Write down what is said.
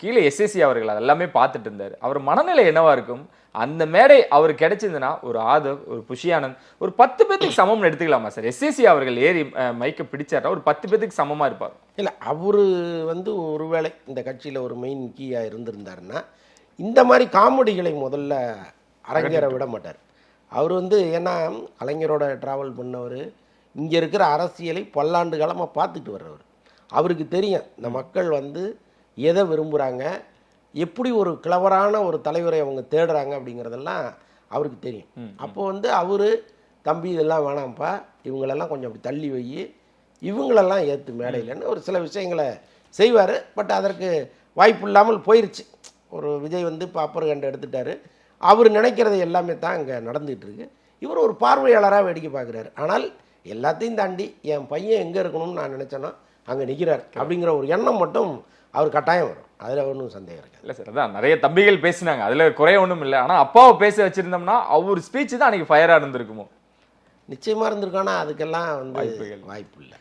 கீழே எஸ்எஸ்சி அவர்கள் அதெல்லாமே பார்த்துட்டு இருந்தார். அவர் மனநிலை என்னவா இருக்கும்? அந்த மேடை அவர் கிடைச்சதுன்னா ஒரு ஆதவ், ஒரு புஷியானந்த், ஒரு 10 பேத்துக்கு சமம்னு எடுத்துக்கலாமா சார்? எஸ்எஸ்சி அவர்கள் ஏறி மைக்க பிடிச்சாருன்னா ஒரு 10 பேத்துக்கு சமமா இருப்பார். இல்லை, அவரு ஒருவேளை இந்த கட்சியில் ஒரு மெயின் கீயாக இருந்திருந்தாருன்னா இந்த மாதிரி காமெடிகளை முதல்ல அரங்கேற விட மாட்டார். அவர் ஏன்னா கலைஞரோட ட்ராவல் பண்ணவர், இங்கே இருக்கிற அரசியலை பல்லாண்டு காலமாக பார்த்துட்டு வர்றவர். அவருக்கு தெரியும் இந்த மக்கள் எதை விரும்புகிறாங்க, எப்படி ஒரு கிளவரான ஒரு தலைவரை அவங்க தேடுறாங்க அப்படிங்கிறதெல்லாம் அவருக்கு தெரியும். அப்போது அவர் தம்பி இதெல்லாம் வேணாம்ப்பா, இவங்களெல்லாம் கொஞ்சம் அப்படி தள்ளி வை, இவங்களெல்லாம் ஏற்று மேடையிலன்னு ஒரு சில விஷயங்களை செய்வார். பட் அதற்கு வாய்ப்பு இல்லாமல் போயிடுச்சு. ஒரு விஜய் இப்போ அப்பர் கண்டு எடுத்துட்டார். அவர் நினைக்கிறது எல்லாமே தான் இங்கே நடந்துகிட்டு இருக்கு. இவர் ஒரு பார்வையாளராக வேடிக்கை பார்க்குறாரு. ஆனால் எல்லாத்தையும் தாண்டி என் பையன் எங்கே இருக்கணும்னு நான் நினச்சேன்னா அங்கே நிற்கிறார் அப்படிங்கிற ஒரு எண்ணம் மட்டும் அவர் கட்டாயம் வரும். அதில் ஒன்றும் சந்தேகம் இருக்காது. இல்லை சார், அதான் நிறைய தம்பிகள் பேசினாங்க, அதில் குறைய ஒன்றும் இல்லை. ஆனால் அப்பாவை பேச வச்சுருந்தோம்னா அவர் ஸ்பீச் தான் அன்றைக்கி ஃபயராக இருந்திருக்குமோ? நிச்சயமாக இருந்திருக்கானா அதுக்கெல்லாம் வாய்ப்பு இல்லை.